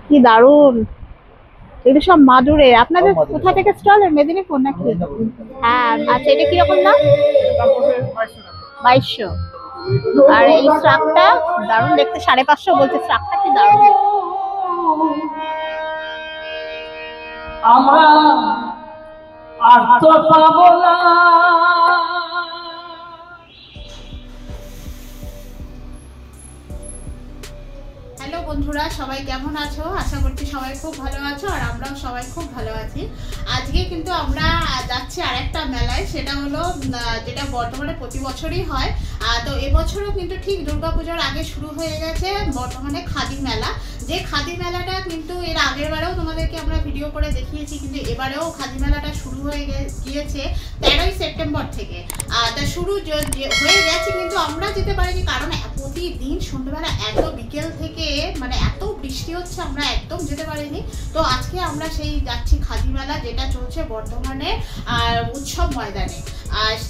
কি দারুন, এগুলো সব মাদুরে। আপনাদের কোথা থেকে স্টল? মেদিনীপুর নাকি? হ্যাঁ। আচ্ছা, এটা কিরকম দাম? 2200। আর এই স্ট্রাকটা দারুন দেখতে, 550 বলছে। স্ট্রাকটা কি দারুন। আমরা আর তো পাবো না। হ্যালো বন্ধুরা, সবাই কেমন আছো? আশা করছি সবাই খুব ভালো আছো, আর আমরাও সবাই খুব ভালো আছি। আজকে কিন্তু আমরা যাচ্ছি আরেকটা মেলায়, সেটা হলো যেটা বর্তমানে প্রতি বছরই হয়। তো এবছরও কিন্তু ঠিক দুর্গাপূজার আগে শুরু হয়ে গেছে বর্তমানে খাদি মেলা। যে খাদি মেলাটা কিন্তু এর আগের বারেও তোমাদেরকে আমরা ভিডিও করে দেখিয়েছি, কিন্তু এবারেও খাদি মেলাটা শুরু হয়ে গিয়েছে 13ই সেপ্টেম্বর থেকে। তা শুরু হয়ে গেছে, কিন্তু আমরা যেতে পারিনি, কারণ প্রতিদিন সন্ধ্যাবেলা এত বিকেল থেকে মানে এত বৃষ্টি হচ্ছে, আমরা একদম যেতে পারিনি। তো আজকে আমরা সেই যাচ্ছি খাদি মেলা, যেটা চলছে বর্তমানে উৎসব ময়দানে।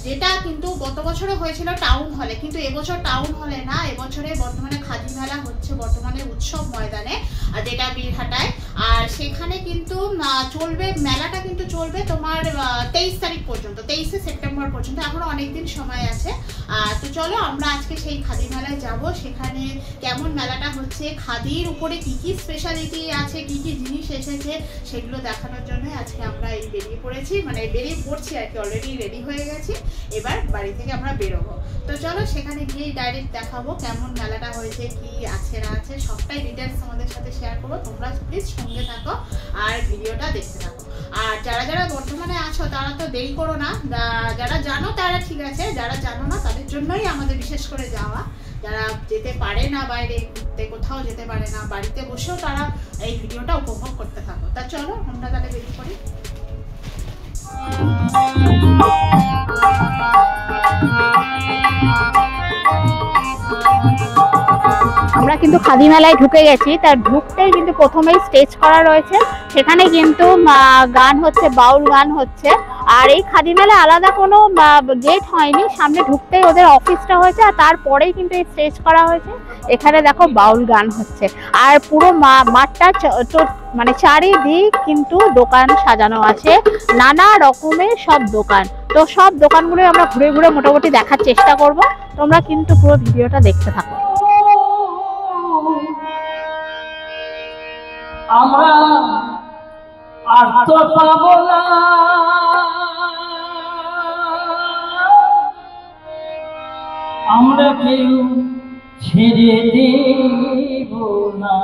যেটা কিন্তু গত বছরও হয়েছিল টাউন হলে, কিন্তু এবছর টাউন হলে না, এবছরে বর্তমানে খাদি মেলা হচ্ছে বর্তমানে উৎসব ময়দানে, যেটা বীরহাটায়। আর সেখানে কিন্তু চলবে, মেলাটা কিন্তু চলবে তোমার 23 তারিখ পর্যন্ত, 23শে সেপ্টেম্বর পর্যন্ত, এখনো অনেকদিন সময় আছে। তো চলো আমরা আজকে সেই খাদি মেলায় যাব। সেখানে কেমন মেলাটা হচ্ছে, খাদির উপরে কি কি স্পেশালিটি আছে, কি কি জিনিস এসেছে, সেগুলো দেখানোর জন্য আজকে আমরা এই বেরিয়ে পড়েছি, মানে বেরিয়ে পড়ছি আর কি, অলরেডি রেডি হয়ে গেছি। এবার বাড়ি থেকে আমরা বেরোবো। তো চলো সেখানে গিয়েই ডাইরেক্ট দেখাবো কেমন মেলাটা হয়েছে, কি আছে না আছে, সবটাই ডিটেলস আমাদের সাথে শেয়ার করবো। তোমরা প্লিজ সঙ্গে থাকো আর ভিডিওটা দেখতে থাকো। আর যারা যারা বর্তমানে আছো তারা তো দেরি করো না, যারা জানো তারা ঠিক আছে, যারা জানো না তাদের জন্যই আমাদের বিশেষ করে যাওয়া। যারা যেতে পারে না, বাইরে ঘুরতে কোথাও যেতে পারে না, বাড়িতে বসেও তারা এই ভিডিওটা উপভোগ করতে থাকো। তা চলো আমরা তাহলে বেরিয়ে পড়ি। আমরা কিন্তু খাদি মেলায় ঢুকে গেছি। তার ঢুকতেই কিন্তু প্রথমেই স্টেজ করা রয়েছে, সেখানে কিন্তু গান হচ্ছে, বাউল গান হচ্ছে। আর এই খাদি মেলায় আলাদা কোনো গেট হয়নি, সামনে ঢুকতেই ওদের অফিসটা হয়েছে, আর তারপরেই কিন্তু এই স্টেজ করা হয়েছে। এখানে দেখো বাউল গান হচ্ছে, আর পুরো মাঠটা মানে চারিদিক কিন্তু দোকান সাজানো আছে, নানা রকমের সব দোকান। তো সব দোকানগুলো আমরা ঘুরে ঘুরে মোটামুটি দেখার চেষ্টা করব, তোমরা কিন্তু পুরো ভিডিওটা দেখতে থাকো। আমরা আর তো পাবো না, আমরা কেউ ছেড়ে দেব না।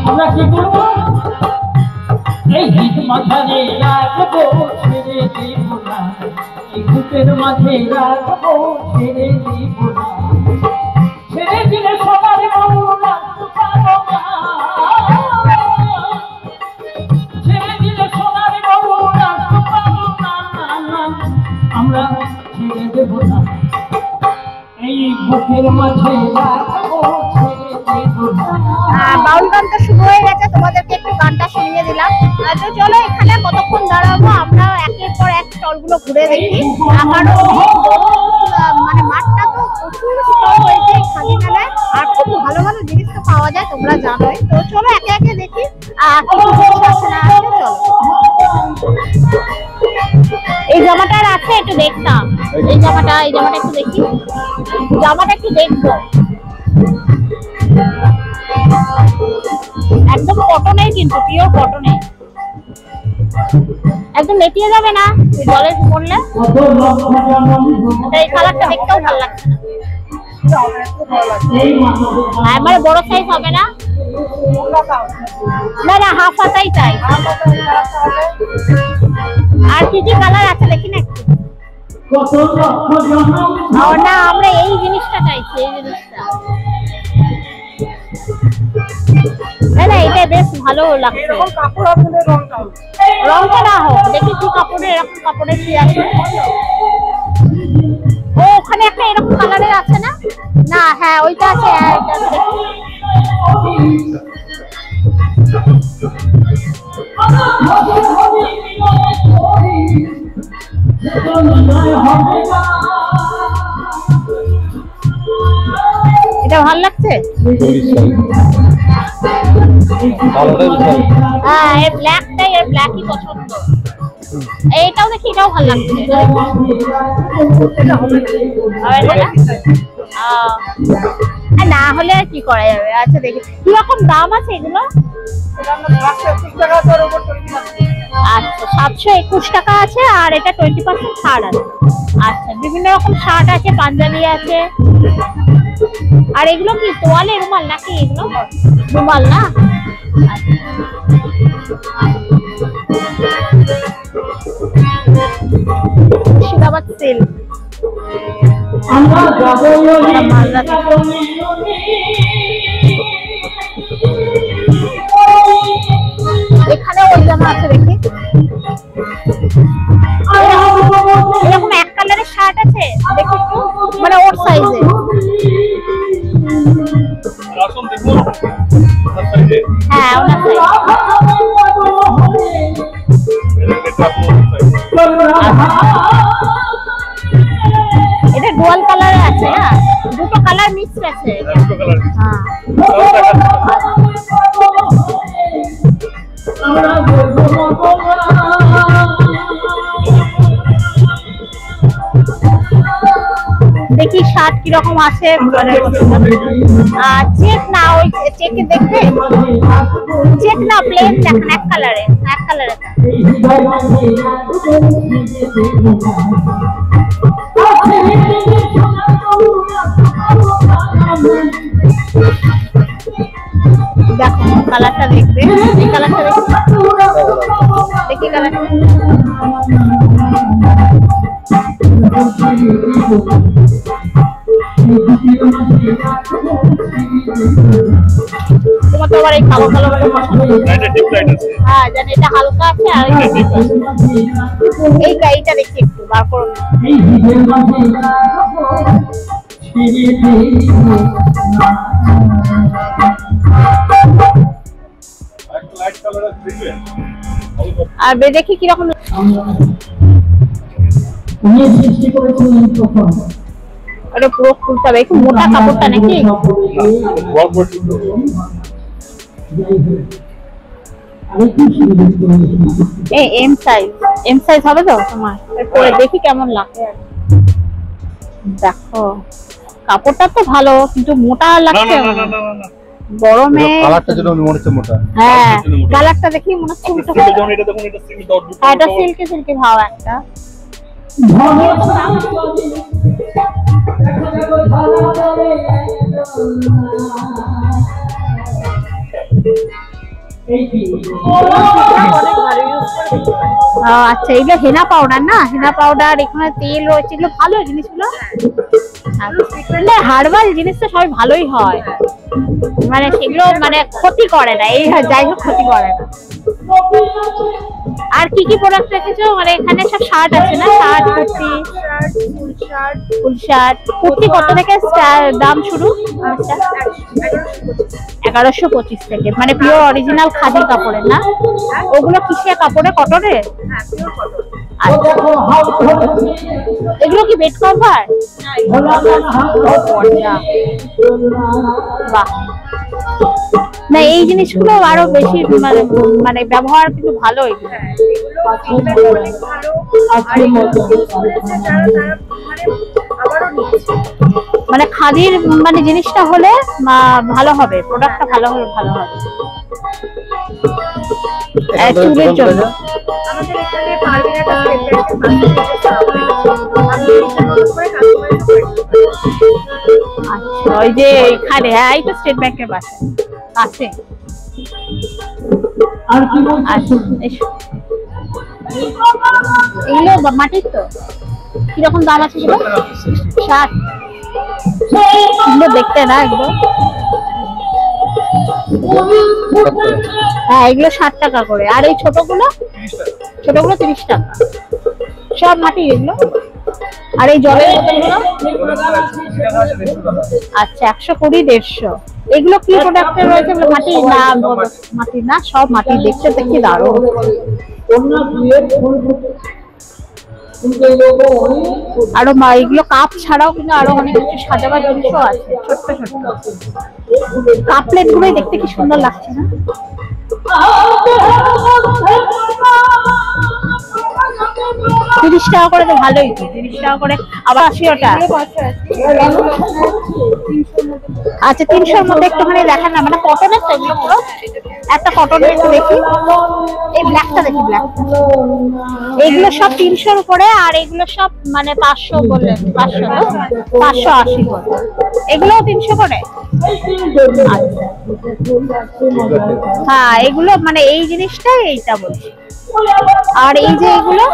আমরা কি করবো? এই হিট মাথারে রাখবো, ছেড়ে দেব না। এই বুকের মাঝে রাখবো, ছেড়ে দেব না। ছেড়ে দিলে সবার মন রাখতে পারবো না, ছেড়ে দিলে সবার মন রাখতে পারবো না। আমরা ছেড়ে দেব না, এই বুকের মাঝে রাখবো, ছেড়ে দেব না। বাউল গানটা শুরু হয়ে গেছে, তোমাদেরকে একটু গানটা শুনিয়ে দিলাম। তো চলো এখানে কতক্ষণ দাঁড়াবো, আমরা একের পর এক স্টলগুলো ঘুরে দেখি। কারণ মানে মাঠটা তো প্রচুর স্টল হয়েছে খাদি মেলায়, আর খুব ভালো ভালো জিনিস তো পাওয়া যায়, তোমরা জানোই। তো চলো একে একে দেখি কি জিনিস আছে না আছে। চলো, এই জামাটার আছে, একটু দেখতাম। এই জামাটা একটু দেখি, জামাটা একটু দেখবো। একদম কটনের, কিন্তু পিওর কটনের, একদম নেতিয়ে যাবে না জলে পড়লে। এই কালারটা দেখতেও ভালো লাগছে না, একবারে বড় সাইজ হবে না? না না, হাফ হাতাই চাই। আর কি কি কালার আছে দেখি না একটু। না, আমরা এই জিনিসটা চাইছি, এই জিনিসটা। না, এটা বেশ ভালো লাগছে। রংটা না হোক, দেখি কি কাপড়ের, এরকম কাপড়ের কি আছে। ও ওখানে একটা এরকম কালারের আছে না? না, হ্যাঁ ওইটা আছে, এটা ভালো লাগছে? হ্যাঁ, এই ব্ল্যাকটাই, এর ব্ল্যাকই পছন্দ। এইটাও দেখি, এটাও ভালো লাগছে। না হলে আর কি করা যাবে। আচ্ছা দেখি কিরকম দাম আছে এগুলো। আচ্ছা 721 টাকা আছে, আর এটা 20% ছাড় আছে। আচ্ছা বিভিন্ন রকম শার্ট আছে, পাঞ্জাবি আছে। আর এগুলো কি তোয়ালে রুমাল নাকি? এগুলো রুমাল না? মুর্শিদাবাদ সেল। এখানে ওই জামা আছে দেখি, এরকম এক কালারের শার্ট আছে দেখি একটু, মানে ওর সাইজে। হ্যাঁ ওনার সাইজ। এটা ডুয়াল কালারে আছে। হ্যাঁ দুটো কালার মিক্স আছে। হ্যাঁ দেখি শার্ট কিরকম আছে। চেক না, ওই চেকে দেখবে, চেক না প্লেন দেখেন, এক কালারে, এক কালারে। দেখো কালারটা দেখবে, এই কালারটা দেখবে, দেখি কালারটা। তোমার তো আবার এই কালো কালো পছন্দ। হ্যাঁ জানি, এটা হালকা আছে। আর এই গাড়িটা দেখি একটু বার করুন। আর দেখি কিরকম। আরে পুরো খুলতে হবে, একটু মোটা কাপড়টা নাকি? এম সাইজ, এম সাইজ হবে তো তোমার? পরে দেখি কেমন লাগে। দেখো কাপড়টা তো ভালো, কিন্তু মোটা লাগছে গরমে। কালারটা যেন মনে হচ্ছে মোটা। হ্যাঁ কালারটা দেখি মনে হচ্ছে মোটা। এটা দেখুন, এটা সিল্ক ডট। এটা সিল্কে সিল্কে ভাব একটা। আচ্ছা এগুলো হেনা পাউডার না? হেনা পাউডার, এখানে তেল রয়েছে, এগুলো ভালো জিনিসগুলো। হার্বাল জিনিস তো সবাই ভালোই হয়, মানে সেগুলো মানে ক্ষতি করে না। এই যাই হোক ক্ষতি করে না। আর কি কি প্রোডাক্ট রেখেছো? মানে এখানে সব শার্ট আছে না? Shirt, kurti, full shirt. Kurti কত থেকে দাম শুরু? 1125 থেকে, মানে পিওর অরিজিনাল খাদি কাপড়ের না? ওগুলো কিসে কাপড়ে? কটনের? এগুলো কি বেড কভার? বাহ, না এই জিনিসগুলো আরো বেশি মানে ব্যবহার কিন্তু ভালো। মানে খাদির মানে জিনিসটা হলে ভালো হবে, প্রোডাক্টটা ভালো হলে ভালো হবে। চুলের জন্য আমাদের এখানে আচ্ছা ওই যে এখানে, হ্যাঁ এই তো স্টেট ব্যাংকের পাশে আছে। আর কি এগুলো মাটির তো? কিরকম দাম আছে এগুলো? 60। দেখতে না একদম। হ্যাঁ এগুলো 60 টাকা করে। আর এই ছোটগুলো? ছোটগুলো 30 টাকা। সব মাটি এগুলো। আর এই জলের বোতলগুলো? আচ্ছা 120, 150। এগুলো কি প্রোডাক্টে রয়েছে? মাটি না? মাটি না, সব মাটি। দেখতে দেখি দারুণ। আরো এগুলো কাপ ছাড়াও কিন্তু আরো অনেক কিছু সাজাবার জিনিসও আছে, ছোট্ট ছোট্ট কাপ প্লেট গুলোই দেখতে কি সুন্দর লাগছে না? 30 টাকা করে তো ভালোই, 30 টাকা করে। আবার 80 ওটা। আচ্ছা 300-র মধ্যে একটুখানি দেখান না, মানে কটনের তো এগুলো পুরো? একটা কটনের একটু দেখি, এই ব্ল্যাকটা দেখি, ব্ল্যাকটা। এগুলো সব 300-র উপরে, আর এগুলো সব মানে 500 বললেন, 580 করে। এগুলোও 300 করে? হ্যাঁ এগুলো মানে এই জিনিসটাই এইটা বলছি। আর এই যে এগুলো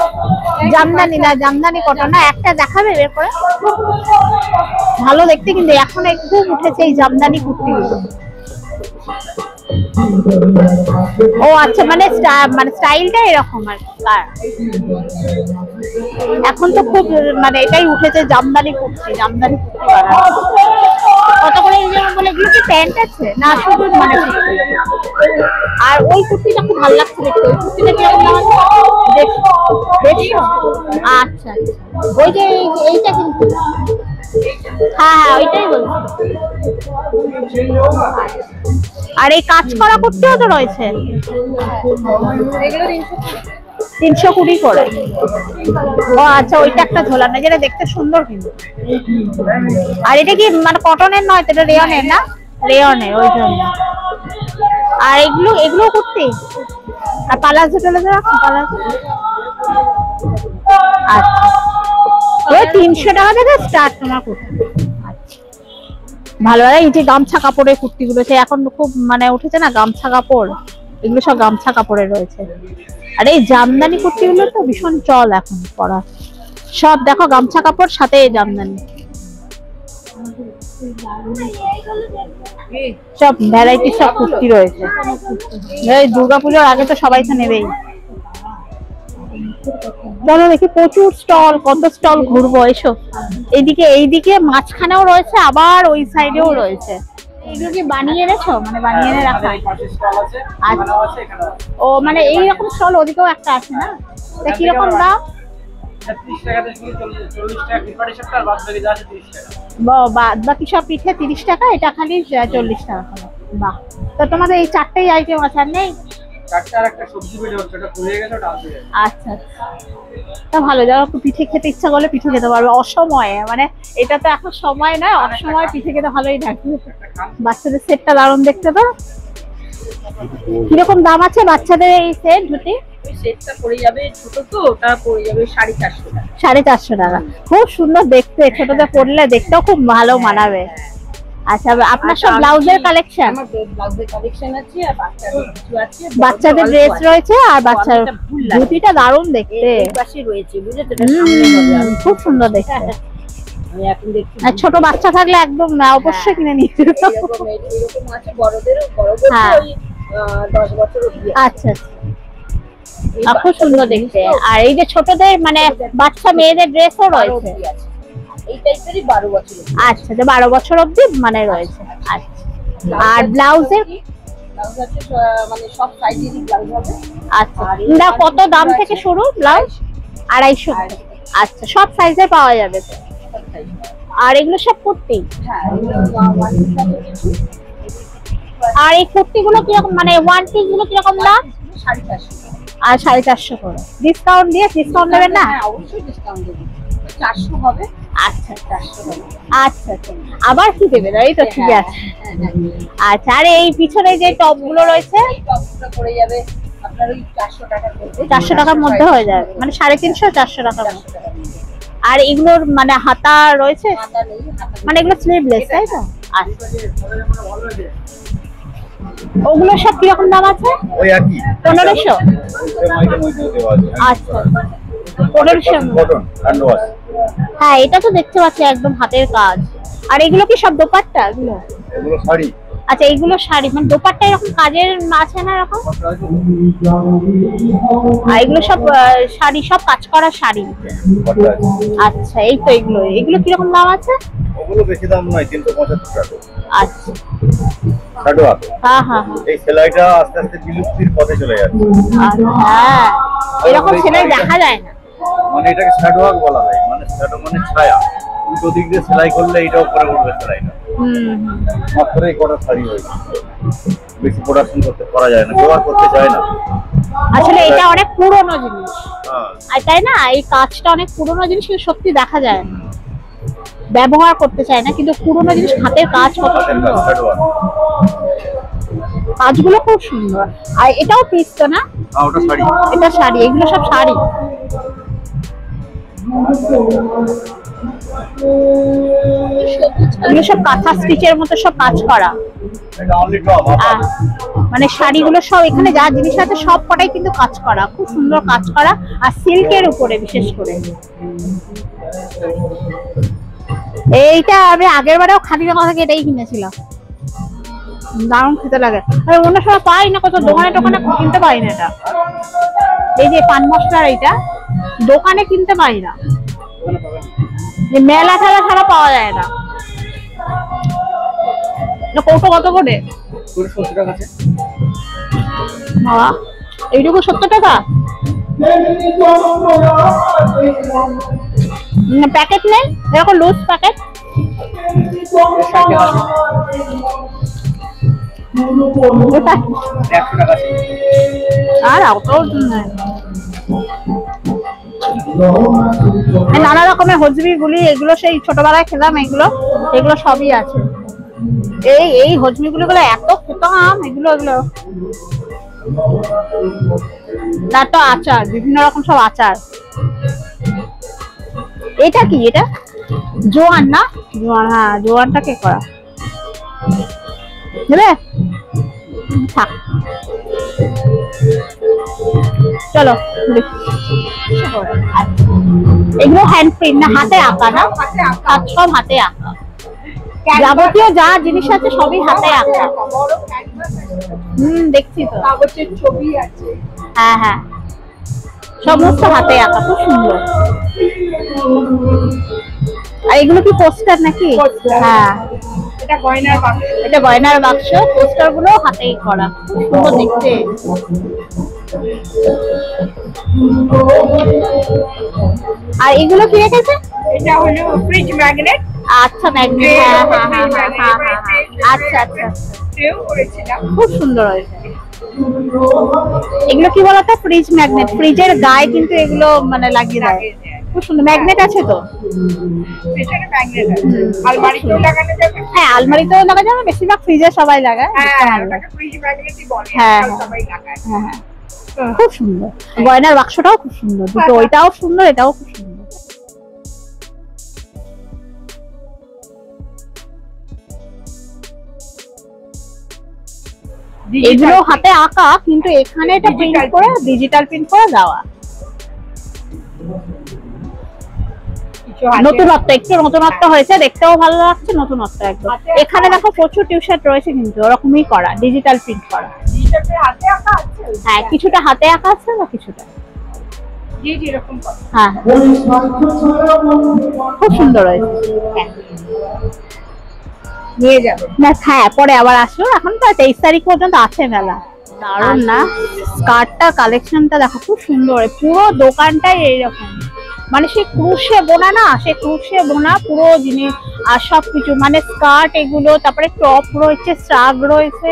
জামদানি, না জামদানি কটন না, একটা দেখাবে বের করে? ভালো দেখতে কিন্তু এখন একটু উঠেছে এই জামদানি কুর্তিগুলো। ও আচ্ছা, মানে স্টাইলটা এরকম আর এখন তো খুব মানে এটাই উঠেছে, জামদানি কুর্তি, জামদানি কুর্তি বানানো। কত করে বলে? এগুলো কি প্যান্ট আছে না শুধু মানে? আর ওই কুর্তিটা খুব ভালো লাগছে দেখতে, ওই কুর্তিটা কেমন দাম আছে? 150। আচ্ছা ওই যে এইটা কিন্তু, হ্যাঁ ওইটাই বলছি। আর এই কাজ করা কুর্তিও তো রয়েছে, 320 করে। ও আচ্ছা, ওইটা একটা ঝোলানো, যেটা দেখতে সুন্দর কিন্তু। আর এটা কি মানে কটনের নয়, এটা রেয়নের না? রেয়নের, ওই জন্য। আর এগুলো কুর্তি আর পালাজো টালাজো রাখো, পালাজো। আচ্ছা ওই 300 টাকা থেকে স্টার্ট তোমার কুর্তি। আচ্ছা ভালো ভালো। এই যে গামছা কাপড়ের কুর্তিগুলো, সে এখন খুব মানে উঠেছে না গামছা কাপড়, এগুলো সব গামছা কাপড়ের রয়েছে। আর এই জামদানি কুর্তিগুলো তো ভীষণ চল এখন পরা, সব দেখো গামছা কাপড় সাথে জামদানি, সব ভ্যারাইটি সব কুর্তি রয়েছে। এই দুর্গাপূজার আগে তো সবাই তো নেবেই। চলো দেখি, প্রচুর স্টল, কত স্টল ঘুরবো। এসো এইদিকে মাঝখানেও রয়েছে, আবার ওই সাইডেও রয়েছে। এগুলো কি বানিয়ে এনেছো, মানে বানিয়ে এনে রাখা? ও মানে এইরকম স্টল ওদিকেও একটা আছে না? কিরকম দাম? 30 টাকা থেকে 40 টাকা প্রিপারেশন, আর বাদ বাকি যা আছে 30 টাকা। বাদ বাকি সব পিঠে 30 টাকা, এটা খালি 40 টাকা। বাহ, তো তোমাদের এই চারটেই আইটেম আছে আর নেই? চারটে আর একটা সবজি পিঠে হচ্ছে, ওটা ভুলে গেছে, ওটা আসবে। আচ্ছা তা ভালো, যারা পিঠে খেতে ইচ্ছা করলে পিঠে খেতে পারবে অসময়ে, মানে এটা তো এখন সময় নয়, অসময়ে পিঠে খেতে ভালোই লাগবে। বাচ্চাদের সেটটা দারুণ দেখতে। তো কিরকম দাম আছে বাচ্চাদের এই সেট? ধুতি ওই সেটটা পড়ে যাবে, ছোট তো ওটা পড়ে যাবে 450 টাকা। 450 টাকা, খুব সুন্দর দেখতে, ছোটদের পরলে দেখতেও খুব ভালো মানাবে। আচ্ছা আপনার সব ব্লাউজের কালেকশন? আমার ব্লাউজের কালেকশন আছে, আর বাচ্চাদের কিছু আছে, বাচ্চাদের ড্রেস রয়েছে, আর বাচ্চার ধুতিটা দারুণ দেখতে। এই পাশে রয়েছে, বুঝেছো? এটা সামনে হবে, আমি খুব সুন্দর দেখতে। আমি এখন দেখছি। আর ছোট বাচ্চা থাকলে একদম না, অবশ্যই কিনে নিতে হবে। এরকম আছে, বড়দেরও, বড়দের ওই 10 বছর অবধি। আচ্ছা খুব সুন্দর দেখতে। আর এই যে ছোটদের মানে বাচ্চা মেয়েদের ড্রেসও রয়েছে, এই টাইপেরই 12 বছর। আচ্ছা 12 বছর অবধি মানে রয়েছে। আচ্ছা আর ব্লাউজের ব্লাউজ আছে, মানে সব সাইজেরই ব্লাউজ হবে। আচ্ছা না, কত দাম থেকে শুরু ব্লাউজ? 250। আচ্ছা সব সাইজের পাওয়া যাবে তো? আর এগুলো সব কুর্তি? হ্যাঁ। আর এই কুর্তিগুলো কিরকম, মানে ওয়ান পিস গুলো কিরকম দাম? 450। আর 450 করে ডিসকাউন্ট দিয়ে? ডিসকাউন্ট দেবেন না? হ্যাঁ অবশ্যই ডিসকাউন্ট দেব। 400 হবে। আচ্ছা 400 হবে। আচ্ছা আবার কি দেবেন? এই তো ঠিক আছে। আচ্ছা আর এই পিছনে যে টপ গুলো রয়েছে? এই টপগুলো পড়ে যাবে আপনার ওই 400 টাকার মধ্যে। 400 টাকার মধ্যে হয়ে যাবে, মানে 350 400 টাকার মধ্যে। আর এগুলোর মানে হাতা রয়েছে? হাতা নেই, হাতা মানে এগুলো স্লিভলেস তাই তো? আচ্ছা ওগুলো সব কিরকম দাম আছে? ওই একই 1500। আচ্ছা 1500 কটন হ্যান্ড ওয়াশ। হ্যাঁ এটা তো দেখতে পাচ্ছি একদম হাতের কাজ। আর এগুলো কি সব দোপাট্টা? এগুলো শাড়ি। আচ্ছা এইগুলো শাড়ি, মানে দোপাট্টা এরকম কাজের আছে না এরকম? আর এগুলো সব শাড়ি, সব কাজ করা শাড়ি। আচ্ছা এই তো এগুলো কিরকম দাম আছে? ওগুলো বেশি দাম নয়, 375 টাকা। আচ্ছা হ্যাঁ এই সেলাইটা আস্তে আস্তে বিলুপ্তির পথে চলে যাচ্ছে। হ্যাঁ এরকম সেলাই দেখা যায় না। মানে এটাকে শ্যাডো ওয়ার্ক বলা হয়, মানে শ্যাডো মানে ছায়া, উল্টো দিক দিয়ে সেলাই করলে এটা উপরে উঠবে সেলাইটা। মাত্র এই কটা শাড়ি হয়েছে, বেশি প্রোডাকশন করতে করা যায় না, ব্যবহার করতে চায় না। আসলে এটা অনেক পুরনো জিনিস, হ্যাঁ আর তাই না, এই কাজটা অনেক পুরনো জিনিস, কিন্তু সত্যি দেখা যায় না, ব্যবহার করতে চায় না, কিন্তু পুরনো জিনিস, হাতের কাজ কত সুন্দর, শ্যাডো ওয়ার্ক। কাজগুলো খুব সুন্দর। আর এটাও পিস তো না? হ্যাঁ ওটা শাড়ি। এটা শাড়ি, এগুলো সব শাড়ি। এগুলো সব কাঁথা স্টিচের মতো সব কাজ করা। এটা অনলি টপ। মানে শাড়িগুলো সব এখানে যা জিনিস আছে সব কটাই কিন্তু কাজ করা, খুব সুন্দর কাজ করা, আর সিল্কের উপরে বিশেষ করে। এইটা আমি আগের বারেও খাদিনাগঞ্জ থেকে এটাই কিনেছিলাম, দারুণ খেতে লাগে। আর অন্য সময় পাই না, কত দোকানে টোকানে কিনতে পাই না এটা। এই যে পান মশলার এইটা দোকানে কিনতে পাই না, মেলা ঠেলা ছাড়া পাওয়া যায় না। কৌটো কত করে? 70 টাকা আছে। বাবা, এইটুকু 70 টাকা? প্যাকেট নেই এরকম লুজ প্যাকেট? আর নানা রকমের হজবি গুলি, এগুলো সেই ছোটবেলায় খেলাম, এগুলো এগুলো সবই আছে। এই হজমি গুলো এত খেতাম, এগুলো তার তো আচার, বিভিন্ন রকম সব আচার। এটা কি? এটা জোয়ান না? জোয়ান, হ্যাঁ জোয়ানটা কে করা বুঝলে? থাক চলো। এগুলো হ্যান্ড প্রিন্ট না, হাতে আঁকা না? সব হাতে আঁকা, যাবতীয় যা জিনিস আছে সবই হাতে আঁকা। দেখছি তো, কাগজের ছবি আছে। হ্যাঁ হ্যাঁ, সমস্ত হাতে আঁকা, খুব সুন্দর। আর এগুলো কি পোস্টার নাকি? হ্যাঁ, এটা গয়নার বাক্স। এটা গয়নার বাক্স, পোস্টার গুলো হাতেই করা, খুব সুন্দর দেখতে। আর এগুলো কি রেখেছে? এটা হলো ফ্রিজ ম্যাগনেট। আচ্ছা ম্যাগনেট, হ্যাঁ হ্যাঁ হ্যাঁ হ্যাঁ হ্যাঁ, আচ্ছা আচ্ছা, ট্রেও করেছিলাম, খুব সুন্দর হয়েছে। এগুলো কি বলতো? ফ্রিজ ম্যাগনেট, ফ্রিজের গায়ে কিন্তু এগুলো মানে লাগিয়ে দেয়, খুব সুন্দর। ম্যাগনেট আছে তো, পেছনে ম্যাগনেট আছে, আলমারিতেও লাগানো যাবে। হ্যাঁ আলমারিতেও লাগানো যাবে, বেশিরভাগ ফ্রিজে সবাই লাগায়। হ্যাঁ, ওটাকে ফ্রিজ ম্যাগনেটই বলে, হ্যাঁ, আজকাল সবাই লাগায়। হ্যাঁ খুব সুন্দর। গয়নার বাক্সটাও খুব সুন্দর, দুটো, ওইটাও সুন্দর, এটাও খুব সুন্দর। এগুলো হাতে আঁকা, কিন্তু এখানে এটা প্রিন্ট করে, ডিজিটাল প্রিন্ট করে দেওয়া। নতুনত্ব, একটু নতুনত্ব হয়েছে, দেখতেও ভালো লাগছে, নতুনত্ব একদম। এখানে দেখো প্রচুর টিউশন রয়েছে, কিন্তু ওরকমই করা, ডিজিটাল প্রিন্ট করা। হাতে আঁকা আছে, হ্যাঁ কিছুটা হাতে আঁকা আছে না, কিছুটা এরকম হ্যাঁ খুব সুন্দর হয়েছে। হ্যাঁ নিয়ে যাবে না, হ্যাঁ পরে আবার আসো, এখন তো 23 তারিখ পর্যন্ত আছে মেলা। দারুণ না? স্কার্টটা কালেকশনটা দেখো, খুব সুন্দর, পুরো দোকানটাই এইরকম, মানে সে ক্রুশে বোনা না, সে ক্রুশে বোনা পুরো জিনিস, আর সবকিছু মানে স্কার্ট এগুলো, তারপরে টপ রয়েছে, স্ট্রাগ রয়েছে,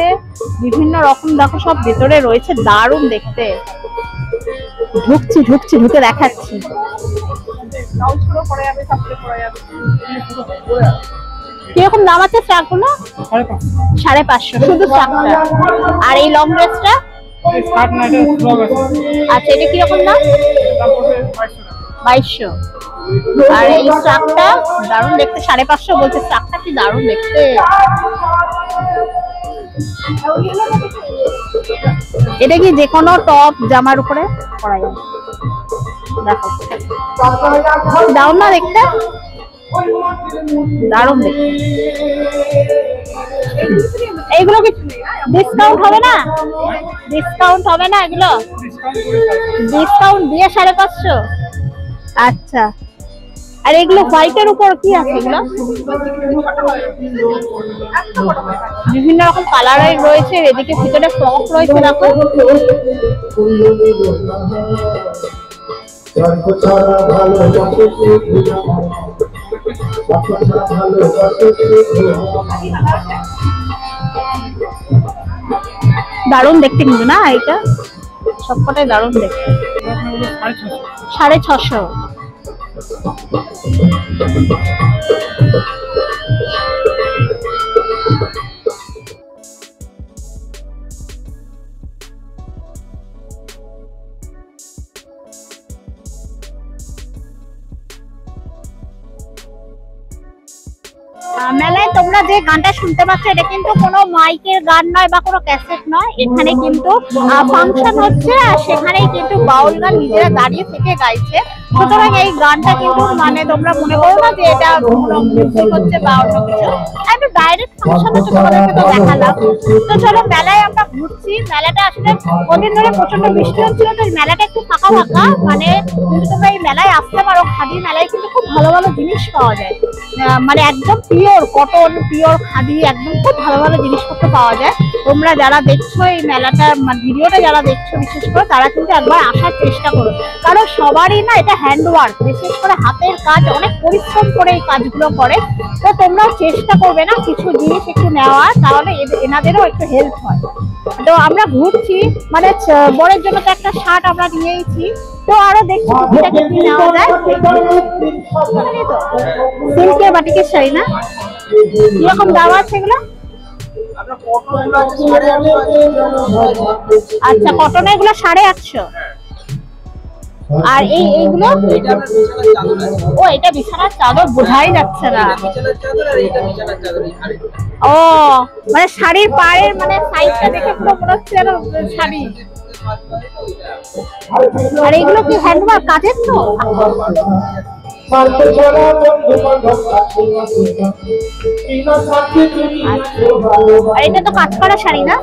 বিভিন্ন রকম দেখো সব ভেতরে রয়েছে, দারুণ দেখতে। ঢুকে দেখাচ্ছি। কিরকম দাম আছে স্ট্রাগ গুলো? 550 শুধু স্ট্রাগটা। আর এই লং ড্রেসটা? আচ্ছা, এটা কিরকম দাম? 2200। আর এই স্ট্রাগটা দারুণ দেখতে, 550 বলছে। স্ট্রাগটা কি দারুণ দেখতে। এটা কি যে কোনো টপ জামার উপরে পরা যাবে, দেখো দারুণ না দেখতে, দারুণ দেখতে। এইগুলো কি ডিসকাউন্ট হবে না? ডিসকাউন্ট হবে না এগুলো? ডিসকাউন্ট দিয়ে 550। আচ্ছা, আর এগুলো হোয়াইটের উপর কি আছে? এগুলো বিভিন্ন রকম কালারের রয়েছে, এদিকে ভিতরে ফ্রক রয়েছে দেখো। দারুণ দেখতে কিন্তু না এটা, সবকটাই দারুণ দেখতে। 650। মেলায় তোমরা যে গানটা শুনতে পাচ্ছ এটা কিন্তু কোনো মাইকের গান নয় বা কোনো ক্যাসেট নয়, এখানে কিন্তু ফাংশন হচ্ছে আর সেখানেই কিন্তু বাউল গান নিজেরা দাঁড়িয়ে থেকে গাইছে। সুতরাং এই গানটা কিন্তু মানে তোমরা মনে করো না যে এটা কোনো মিউজিক হচ্ছে বা অন্য কিছু, একটা ডাইরেক্ট ফাংশন হচ্ছে, তোমাদেরকে তো দেখালাম। তো চলো মেলায় আমরা ঘুরছি। মেলাটা আসলে কদিন ধরে প্রচন্ড বৃষ্টি হচ্ছিল, তো মেলাটা একটু ফাঁকা ফাঁকা, মানে কিন্তু তোমরা এই মেলায় আসতে পারো। খাদি মেলায় কিন্তু খুব ভালো ভালো জিনিস পাওয়া যায়, মানে একদম পিওর কটন, পিওর খাদি, একদম খুব ভালো ভালো জিনিসপত্র পাওয়া যায়। তোমরা যারা দেখছো এই মেলাটা ভিডিওটা যারা দেখছো বিশেষ করে তারা কিন্তু একবার আসার চেষ্টা করো, কারণ সবারই না এটা হ্যান্ডওয়ার্ক, বিশেষ করে হাতের কাজ, অনেক পরিশ্রম করে এই কাজগুলো করে। তো তোমরা চেষ্টা করবে না কিছু জিনিস একটু নেওয়ার, তাহলে এনাদেরও একটু হেল্প হয়। তো আমরা ঘুরছি, মানে বরের জন্য তো একটা শার্ট আমরা নিয়েছি, তো আরো দেখছি কি নেওয়া যায়। সিল্কের বাটিকের শাড়ি না, কিরকম দাম আছে এগুলো? আচ্ছা, কটনের এগুলো 850। আর এইগুলো ও এটা বিছানার চাদর, বোঝাই যাচ্ছে না। ও মানে শাড়ির পাড়ের মানে সাইজটা দেখে পুরো মনে হচ্ছে যেন শাড়ি। আর এগুলো কি হ্যান্ডওয়ার্ক কাজের? তো আর এটা তো কাজ করা শাড়ি না?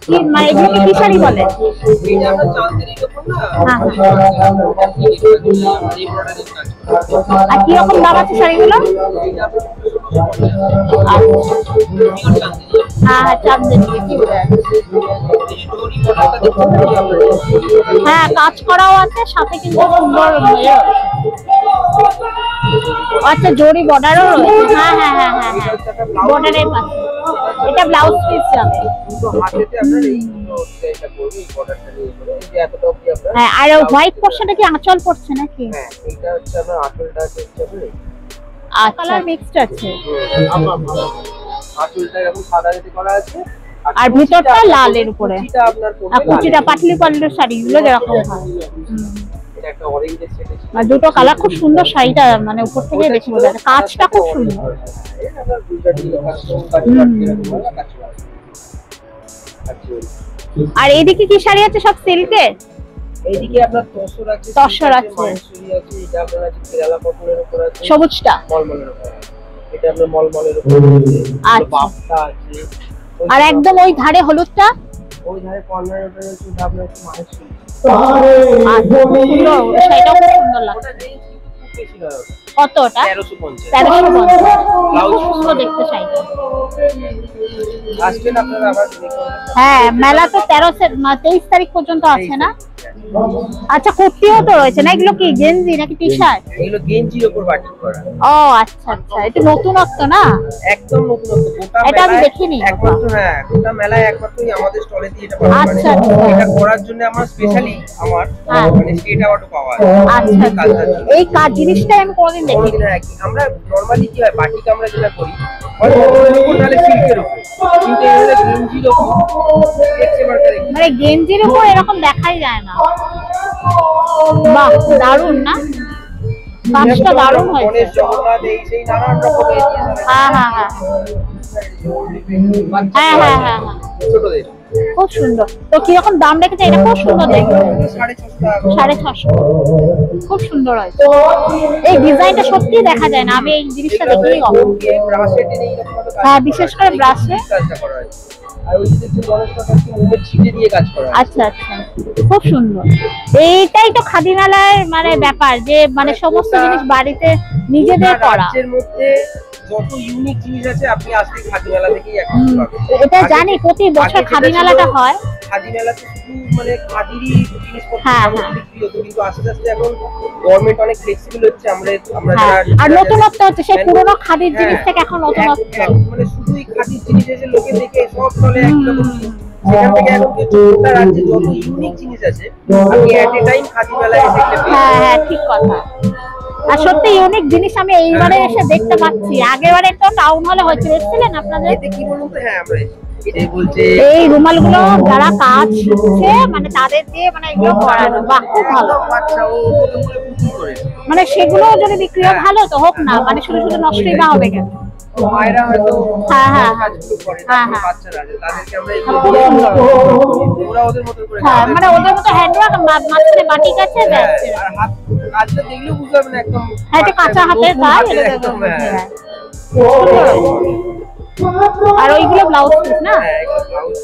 কি মানে এগুলোকে কি শাড়ি বলে? আর কি রকম দাম আছে শাড়িগুলো? হ্যাঁ চাঁদনি, হ্যাঁ কাজ করাও আছে, সাথে কিন্তু সুন্দর। আচ্ছা জরি বর্ডারও রয়েছে। হ্যাঁ হ্যাঁ হ্যাঁ হ্যাঁ হ্যাঁ, বর্ডারের পাশে এটা ব্লাউজ পিস যাবে। হ্যাঁ, আর হোয়াইট পোর্শনটা কি আঁচল পড়ছে নাকি? হ্যাঁ, এটা হচ্ছে আমার আঁচলটা হচ্ছে। আচ্ছা, কালার মিক্সড আছে। আঁচলটা এরকম সাদা রেডি করা আছে, আর ভিতরটা লালের উপরে। কুচিটা আপনার আর কুচিটা পাটলি পাটলির শাড়িগুলো যেরকম হয়, এটা একটা অরেঞ্জের শেড আছে। আর দুটো কালার খুব সুন্দর। শাড়িটা মানে উপর থেকে দেখে বোঝা যায়, কাজটা খুব সুন্দর। আর এইদিকে কি শাড়ি আছে? সব সিল্কের। এইদিকে আপনার তসর আছে, তসর আছে, মানসুরি আছে, এটা আপনার আছে কেরালা কটনের উপর আছে, সবুজটা মলমলের উপর, এটা আপনার মলমলের উপর আছে, আচ্ছা বাফটা আছে। আর একদম ওই ধারে হলুদটা, ওই ধারে কর্নারের উপরে আছে, এটা আপনার একটু মানসুরি। শাড়িটাও খুব সুন্দর লাগছে। ওটা রেঞ্জ খুব বেশি নয়, কত ওটা? 1350। 1350 ব্লাউজ সুন্দর দেখতে শাড়িটা। আসবেন আপনারা আবার দেখুন। হ্যাঁ, মেলা তো 23 তারিখ পর্যন্ত আছে না? আচ্ছা, কুর্তিও তো রয়েছে না? এগুলো কি গেঞ্জি নাকি টি শার্ট? এগুলো গেঞ্জির উপর বাটিক করা। ও আচ্ছা আচ্ছা, এটা নতুনত্ব না? একদম নতুনত্ব। গোটা এটা আমি মেলায় দেখিনি। একমাত্র, হ্যাঁ গোটা মেলায় একমাত্রই আমাদের স্টলে দিয়ে এটা পাওয়া আচ্ছা, যায়। আচ্ছা। এটা করার জন্য আমার স্পেশালি আমার হ্যাঁ। মানে স্টেট অ্যাওয়ার্ডও পাওয়া আছে। আচ্ছা কাজটার জন্য। এই কাজ জিনিসটা আমি কোনোদিন দেখিনি। কোনোদিন আমরা নরমালি কি হয়, বাটিক আমরা যেটা করি হয়তো নাহলে সিল্কের উপর, কিন্তু এগুলো গেঞ্জির উপর একেবারে দেখি। মানে গেঞ্জির উপর এরকম দেখাই যায় না। বাহ, দারুণ না? কাজটা দারুণ হয়েছে। গণেশ জগন্নাথ এই সেই নানান রকমের হ্যাঁ হ্যাঁ হ্যাঁ হ্যাঁ হ্যাঁ হ্যাঁ, ছোটদের খুব সুন্দর। তো কিরকম দাম রেখেছে? এটা খুব সুন্দর দেখতে। 650 টাকা। 650, খুব সুন্দর হয়েছে। এই ডিজাইনটা সত্যি দেখা যায় না, আমি এই জিনিসটা দেখলেই অবাক। ব্রাশে টেনে এইরকম ভাবে হ্যাঁ, বিশেষ করে ব্রাশে কাজটা করা হয়। আর ওই যে দেখছেন গণেশ ঠাকুরকে মুখে ছিটে দিয়ে কাজ করা হয়। আচ্ছা আচ্ছা, খুব সুন্দর। এইটাই তো খাদি মেলার মানে ব্যাপার, যে মানে সমস্ত জিনিস বাড়িতে নিজেদের করা। রাজ্যের মধ্যে যত ইউনিক জিনিস আছে আপনি আসলে খাদি মেলা থেকেই এখন পাবেন। এটা জানি প্রতি বছর খাদি মেলাটা হয়। খাদি মেলাতে শুধু মানে খাদিরই জিনিসপত্র হ্যাঁ, বিক্রি হতো, কিন্তু আস্তে আস্তে এখন গভর্নমেন্ট অনেক ফ্লেক্সিবল হচ্ছে। আমরা হ্যাঁ, আর নতুনত্ব হচ্ছে, সেই পুরোনো খাদির জিনিস থেকে এখন নতুনত্ব। মানে শুধুই খাদির জিনিস এসে লোকে দেখে সব চলে একরকম। সেখান থেকে এখন গোটা রাজ্যে যত ইউনিক জিনিস আছে আপনি এট এ টাইম খাদি মেলায় এসে দেখতে পাবেন। হ্যাঁ হ্যাঁ, ঠিক কথা। আর সত্যি ইউনিক জিনিস আমি এইবারে এসে দেখতে পাচ্ছি। আগেরবারে তো টাউন হলে হয়েছিল, এসেছিলেন আপনাদের? এতে কি বলুন তো, হ্যাঁ আমরা এটাই বলছে এই রুমালগুলো যারা কাজ শিখছে মানে তাদের দিয়ে মানে এগুলো করানো, বাহ খুব ভালো। বাচ্চা ও নতুন করে বুদ্ধি করেছে। মানে সেগুলো যদি বিক্রি হয় ভালো তো হোক না, মানে শুধু শুধু নষ্টই না হবে কেন। মায়েরা হয়তো হ্যাঁ, হ্যাঁ, কাজগুলো করে, হ্যাঁ, হ্যাঁ। বাচ্চারা আছে তাদেরকে আমরা খুব সুন্দর। ওরা ওদের মতো করে হ্যাঁ, মানে ওদের মতো হ্যান্ডওয়ার্ক, মাঝখানে বাটিক আছে, ব্যাস। আর হাত কাজটা দেখলেও বুঝতে পারবেন একদম হ্যাঁ, এটা কাঁচা হাতের কাজ, এটা একদম। দেখো। হ্যাঁ হ্যাঁ। আর ওইগুলো ব্লাউজ পিস না? হ্যাঁ, এগুলো ব্লাউজ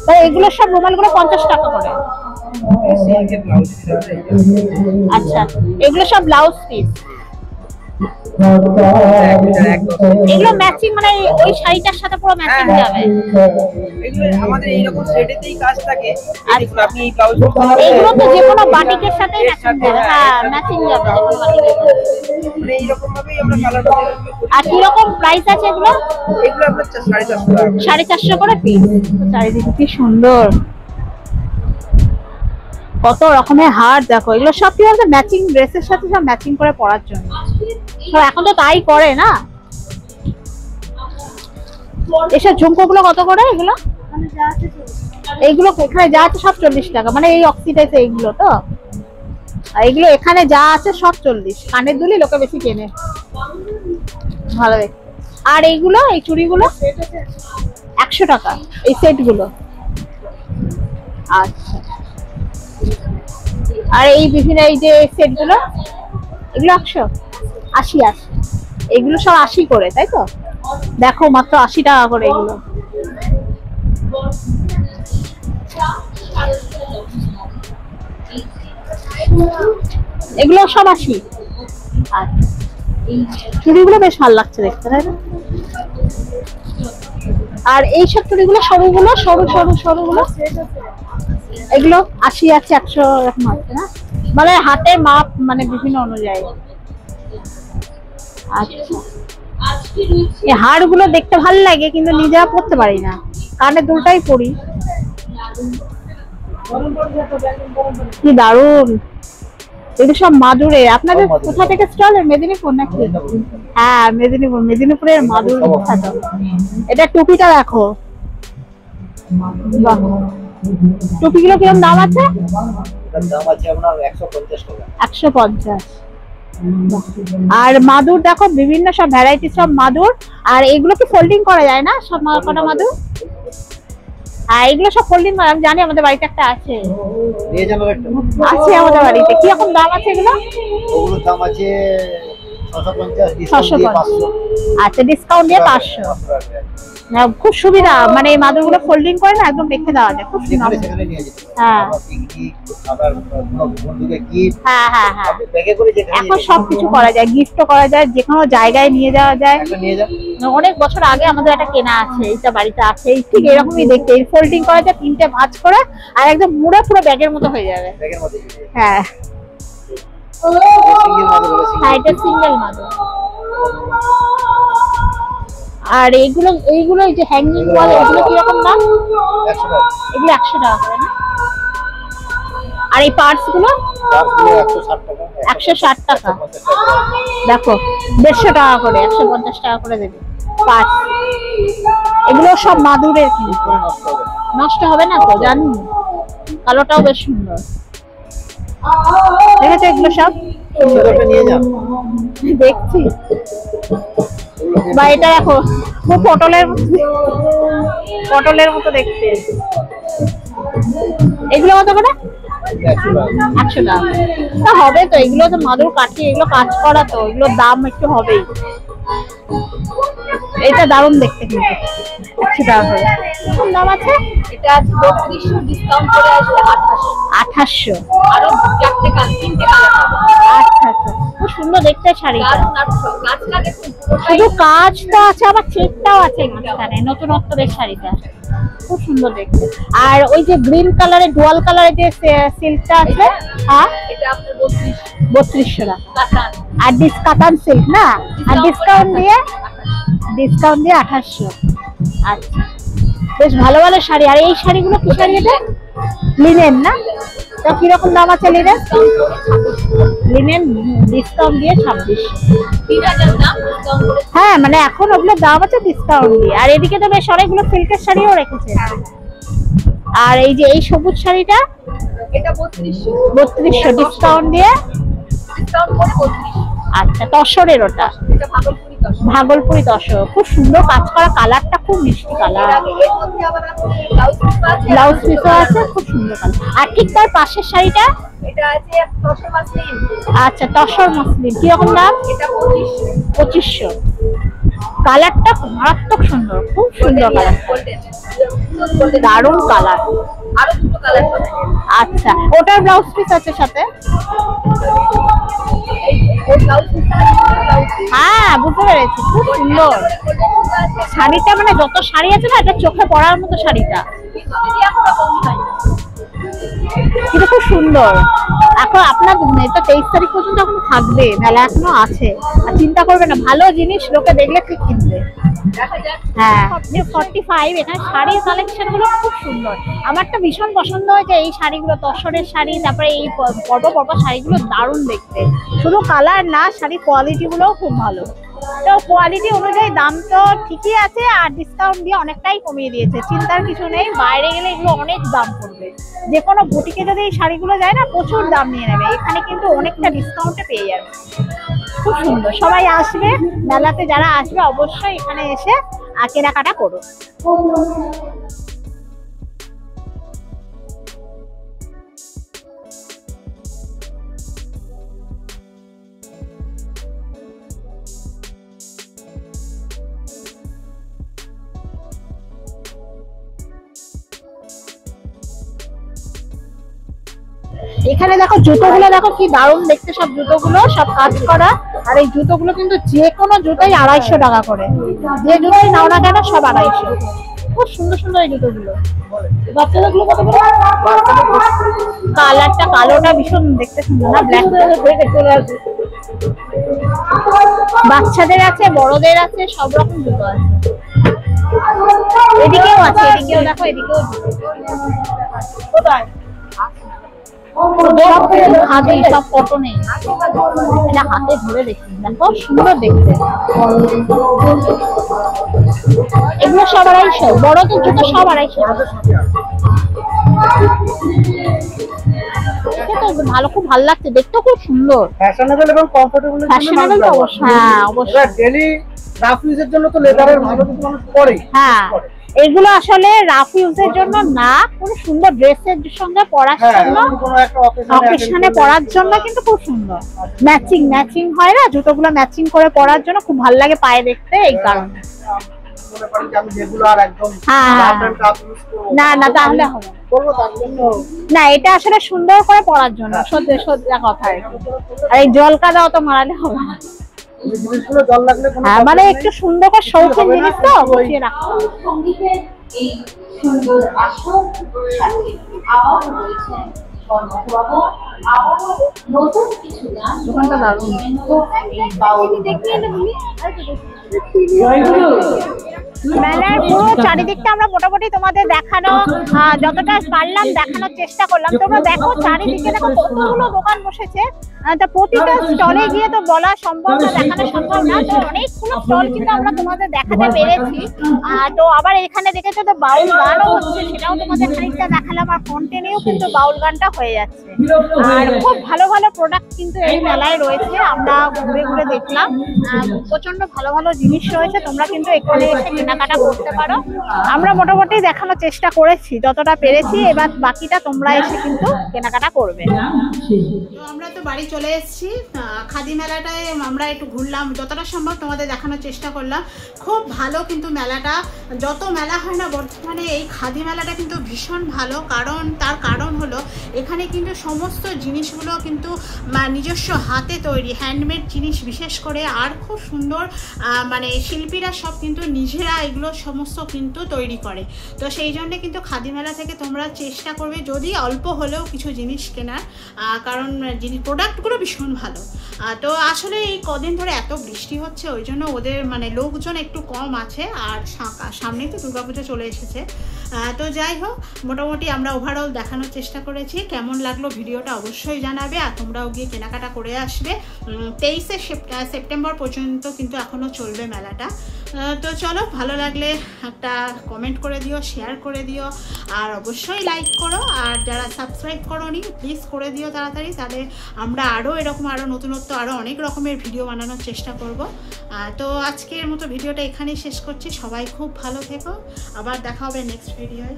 তো এগুলো সব রুমালগুলো 50 টাকা করে। সিল্কের ব্লাউজ আচ্ছা, এগুলো সব ব্লাউজ পিস। এগুলো ম্যাচিং, মানে ওই শাড়িটার সাথে পুরো ম্যাচিং যাবে। এগুলো আমাদের এইরকম সেটেতেই কাজ থাকে। দেখুন আপনি এই ব্লাউজ এগুলো তো যে কোনো বাটিকের সাথেই ম্যাচিং যাবে। হ্যাঁ, ম্যাচিং যাবে যে কোনো বাটিকের সাথে। মানে এইরকম ভাবেই আমরা কালার করে আর কি রকম প্রাইস আছে এগুলো? এগুলো আপনার 450 টাকা। 450 করে পিস। চারিদিকে কি সুন্দর, কত রকমের হার দেখো। এগুলো সব কি বলতো, ম্যাচিং ড্রেসের সাথে সব ম্যাচিং করে পরার জন্য। তো এখন তো তাই করে না। এসব ঝুমকোগুলো কত করে এগুলো? এইগুলো এখানে যা আছে সব 40 টাকা, মানে এই অক্সিডাইজ এইগুলো তো। আর এগুলো এখানে যা আছে সব 40। কানের দুলি লোকে বেশি কেনে, ভালো দেখতে। আর এইগুলো, এই চুড়িগুলো 100 টাকা এই সেটগুলো। আচ্ছা, আর এই বিভিন্ন এই যে সেটগুলো, এগুলো 180 এগুলো সব 80 করে, তাই তো? দেখো মাত্র 80 টাকা করে এগুলো। এগুলো সব 80। আচ্ছা, চুড়িগুলো বেশ ভালো লাগছে দেখতে, তাই না? আর এই সব চুড়িগুলো সরুগুলো, সরুগুলো এগুলো 80 আছে, 100 এরকম আছে না? মানে হাতের মাপ, মানে বিভিন্ন অনুযায়ী। আচ্ছা, এই হাড়গুলো দেখতে ভালো লাগে কিন্তু নিজেরা পরতে পারি না। কানে দুলটাই পরি। কি দারুন! এগুলো সব মাদুরে। আপনাদের কোথা থেকে স্টল? মেদিনীপুর নাকি? হ্যাঁ, মেদিনীপুরের মাদুর বিখ্যাত। এটা টুপিটা দেখো, বাহ। টুপিগুলো কিরকম দাম আছে? দাম আছে আপনার 150 টাকা। 150। আর মাদুর দেখো, বিভিন্ন সব ভ্যারাইটি সব মাদুর। আর এগুলো কি ফোল্ডিং করা যায় না সব কটা মাদুর? হ্যাঁ, এগুলো সব ফোল্ডিং করা, আমি জানি, আমাদের বাড়িতে একটা আছে। নিয়ে যাবেন একটা? আছে আমাদের বাড়িতে। কি রকম দাম আছে এগুলো? ওগুলোর দাম আছে 650, ডিসকাউন্ট দিয়ে 500। আচ্ছা, ডিসকাউন্ট দিয়ে 500। হ্যাঁ, খুব সুবিধা। মানে এই মাদুরগুলো ফোল্ডিং করে না, একদম রেখে দেওয়া যায়, খুব সুন্দর। সেখানে নিয়ে যেতে হ্যাঁ। আবার বন্ধুকে গিফট হ্যাঁ হ্যাঁ হ্যাঁ, আপনি ব্যাগে করে যেখানে এখন সবকিছু করা যায়, গিফটও করা যায়, যে কোনো জায়গায় নিয়ে যাওয়া যায়। একটা নিয়ে যান। অনেক বছর আগে আমাদের একটা কেনা আছে, এইটা বাড়িতে আছে। এই ঠিক এরকমই দেখতে, এই ফোল্ডিং করা যায়, 3টে ভাঁজ করে, আর একদম মুড়ে পুরো ব্যাগের মতো হয়ে যাবে। ব্যাগের মধ্যে হ্যাঁ সিঙ্গেল মাদুর হলে হ্যাঁ, এটা সিঙ্গেল মাদুর। আর এইগুলো এই যে হ্যাঙ্গিং ওয়াল, এগুলো কিরকম দাম? 100 টাকা। এগুলো 100 টাকা করে না? আর এই পার্টস গুলো? 160 টাকা। 160 টাকা। দেখো 150 টাকা করে, 150 টাকা করে দেবে পার্টস। এগুলো সব মাদুরের। কি করে নষ্ট হবে না। নষ্ট হবে না তো, জানি। কালোটাও বেশ সুন্দর, দেখেছো? এগুলো সব সুন্দরটা নিয়ে যান। দেখছি। বা এটা দেখো, খুব পটলের মতো দেখতে। এগুলো কত করে? 100 টাকা। তা হবে তো, এগুলো তো মাদুর কাঠি, এগুলো কাজ করা, তো এগুলোর দাম একটু হবেই। এটা দারুণ দেখতে কিন্তু। 100 টাকা করে। কোন দাম আছে? এটা আছে 3200, ডিসকাউন্ট করে আসলে 2800। 2800। আরো 4টে 3টে কালার। আচ্ছা আচ্ছা, খুব সুন্দর দেখতে শাড়িটা। দারুণ আর কাজটা দেখুন শুধু কাজ তো আছে, আবার চেকটাও আছে মাঝখানে, নতুনত্বের শাড়িটা খুব সুন্দর দেখতে। আর ওই যে গ্রিন কালারের ডুয়াল কালারের যে সিল্কটা আছে, হ্যাঁ এটা আপনার 3200 টাকা। কাতান আর কাতান সিল্ক না, আর ডিসকাউন্ট দিয়ে 2800। আচ্ছা, বেশ ভালো ভালো শাড়ি। আর এই শাড়িগুলো কি শাড়ি? এটা লিনেন না? তো কিরকম দাম আছে লিনেন? লিনেন ডিসকাউন্ট দিয়ে 2600। 3000 দাম ডিসকাউন্ট করে। হ্যাঁ, মানে এখন ওগুলো দাম আছে ডিসকাউন্ট দিয়ে। আর এদিকে তো বেশ অনেকগুলো সিল্কের শাড়িও রেখেছে। আর এই যে এই সবুজ শাড়িটা এটা 3200 ডিসকাউন্ট দিয়ে। ডিসকাউন্ট করে 3200। আচ্ছা, তসরের ওটা এটা ভাগলপুরি 10। ভাগলপুরি তসর, খুব সুন্দর কাজ করা, কালারটা খুব মিষ্টি কালার। এর মধ্যে আবার আপনি ব্লাউজ পিস আছে। ব্লাউজ পিসও আছে, খুব সুন্দর কালার। আর ঠিক তার পাশের শাড়িটা এটা আছে তসর মাসলিন। আচ্ছা, তসর মসলিন, কিরকম দাম? এটা 2500। 2500। কালারটা মারাত্মক সুন্দর, খুব সুন্দর কালার, গোল্ডেন দারুণ কালার। আরো দুটো কালার পাবেন। আচ্ছা, ওটার ব্লাউজ পিস আছে সাথে? এই ব্লাউজ পিসটা ব্লাউজ পিস হ্যাঁ, বুঝতে পেরেছি, খুব সুন্দর শাড়িটা। মানে যত শাড়ি আছে না, এটা চোখে পড়ার মতো শাড়িটা, কিন্তু দিদি এখনো পৌঁছায়নি। কিন্তু খুব সুন্দর। এখন আপনার এটা 23 তারিখ পর্যন্ত এখন থাকবে, মেলা এখনো আছে। আর চিন্তা করবে না, ভালো জিনিস লোকে দেখলে ঠিক কিনবে। দেখা যাক। হ্যাঁ, 45 এখানে শাড়ির কালেকশন গুলো খুব সুন্দর। আমার তো ভীষণ পছন্দ হয়েছে এই শাড়িগুলো, তসরের শাড়ি। তারপরে এই পর্ব শাড়িগুলো দারুণ দেখতে। শুধু কালার না, শাড়ির কোয়ালিটি গুলোও খুব ভালো। তো কোয়ালিটি অনুযায়ী দাম তো ঠিকই আছে, আর ডিসকাউন্ট দিয়ে অনেকটাই কমিয়ে দিয়েছে। চিন্তার কিছু নেই, বাইরে গেলে এগুলো অনেক দাম পড়বে। যে কোনো বুটিকে যদি এই শাড়িগুলো যায় না, প্রচুর দাম নিয়ে নেবে। এখানে কিন্তু অনেকটা ডিসকাউন্টে পেয়ে যাবে। খুব সুন্দর, সবাই আসবে মেলাতে, যারা আসবে অবশ্যই এখানে এসে কেনাকাটা করো। এখানে দেখো জুতোগুলো, দেখো কি দারুণ দেখতে সব জুতোগুলো, সব কাজ করা। আর এই জুতোগুলো কিন্তু যে কোনো জুতোই 250 টাকা করে। যে জুতোই নাও না কেন সব 250। খুব সুন্দর সুন্দর এই জুতোগুলো। বাচ্চাদেরগুলো কত করে? কালারটা কালোটা ভীষণ দেখতে সুন্দর না? ব্ল্যাক চলে আসে। বাচ্চাদের আছে, বড়দের আছে, সব রকম জুতো আছে। এদিকেও আছে, এদিকেও দেখো, এদিকেও কোথায় হাতে সব কটনে, এটা হাতে ধরে দেখি, দেখো সুন্দর দেখতে। এগুলো সব 250, বড়দের জুতো সব 250। ভালো, খুব ভালো লাগছে দেখতে, খুব সুন্দর, ফ্যাশনেবল এবং কমফোর্টেবল। ফ্যাশনেবল তো অবশ্যই। হ্যাঁ, অবশ্যই। ডেইলি রাফ ইউজের জন্য তো লেদারের ভালো কিছু মানুষ পরে। হ্যাঁ, এগুলো আসলে রাফ ইউজের জন্য না, কোন সুন্দর ড্রেসের সঙ্গে পরার জন্য, অকেশনে পরার জন্য কিন্তু খুব সুন্দর। ম্যাচিং হয় না, জুতোগুলো ম্যাচিং করে পরার জন্য খুব ভালো লাগে পায়ে দেখতে, এই কারণে। না না, তাহলে হবে না, এটা আসলে সুন্দর করে পরার জন্য, সত্যি সত্যি কথা। আর এই জল কাদাও তো মারালে হবে না। হ্যাঁ, মানে একটু সুন্দর করে শৌখিন জিনিস তো বসিয়ে রাখতে হবে। এই সুন্দর আসন সাথে আবার রয়েছে কর্মবাবু, আবার নতুন কিছু গান। দোকানটা দারুণ। মেলার পুরো চারিদিকটা আমরা মোটামুটি তোমাদের দেখানো, যতটা পারলাম দেখানোর চেষ্টা করলাম। তোমরা দেখো চারিদিকে, দেখো কতগুলো দোকান বসেছে। তা প্রতিটা স্টলে গিয়ে তো বলা সম্ভব না, দেখানো সম্ভব না। তো অনেকগুলো স্টল কিন্তু আমরা তোমাদের দেখাতে পেরেছি। তো আবার এখানে দেখেছো তো বাউল গানও হচ্ছে, সেটাও তোমাদের খানিকটা দেখালাম। আর কন্টিনিউ কিন্তু বাউল গানটা হয়ে যাচ্ছে। আর খুব ভালো ভালো প্রোডাক্ট কিন্তু এই মেলায় রয়েছে, আমরা ঘুরে ঘুরে দেখলাম। প্রচন্ড ভালো ভালো জিনিস রয়েছে, তোমরা কিন্তু এখানে এসে কেনাকাটা কেনাকাটা করতে পারো। আমরা মোটামুটি দেখানোর চেষ্টা করেছি যতটা পেরেছি, এবার বাকিটা তোমরা এসে কিন্তু কেনাকাটা করবে। তো আমরা তো বাড়ি চলে এসেছি। খাদি মেলাটায় আমরা একটু ঘুরলাম, যতটা সম্ভব তোমাদের দেখানোর চেষ্টা করলাম। খুব ভালো কিন্তু মেলাটা, যত মেলা হয় না বর্তমানে এই খাদি মেলাটা কিন্তু ভীষণ ভালো। তার কারণ হলো এখানে কিন্তু সমস্ত জিনিসগুলো কিন্তু নিজস্ব হাতে তৈরি, হ্যান্ডমেড জিনিস বিশেষ করে, আর খুব সুন্দর মানে শিল্পীরা সব কিন্তু নিজেরা এগুলো সমস্ত কিন্তু তৈরি করে। তো সেই জন্য কিন্তু খাদি মেলা থেকে তোমরা চেষ্টা করবে যদি অল্প হলেও কিছু জিনিস কেনার, কারণ প্রোডাক্টগুলো ভীষণ ভালো। তো আসলে এই কদিন ধরে এত বৃষ্টি হচ্ছে ওই জন্য ওদের মানে লোকজন একটু কম আছে, আর সামনেই তো দুর্গাপুজো চলে এসেছে। তো যাই হোক, মোটামুটি আমরা ওভারঅল দেখানোর চেষ্টা করেছি। কেমন লাগলো ভিডিওটা অবশ্যই জানাবে, আর তোমরাও গিয়ে কেনাকাটা করে আসবে। 23শে সেপ্টেম্বর পর্যন্ত কিন্তু এখনও চলবে মেলাটা। তো চলো, ভালো লাগলে একটা কমেন্ট করে দিও, শেয়ার করে দিও, আর অবশ্যই লাইক করো। আর যারা সাবস্ক্রাইব করোনি প্লিজ করে দিও তাড়াতাড়ি, তাহলে আমরা আরও এরকম আরও নতুনত্ব আরও অনেক রকমের ভিডিও বানানোর চেষ্টা করব। তো আজকের মতো ভিডিওটা এখানেই শেষ করছি। সবাই খুব ভালো থেকো, আবার দেখা হবে নেক্সট ভিডিওয়।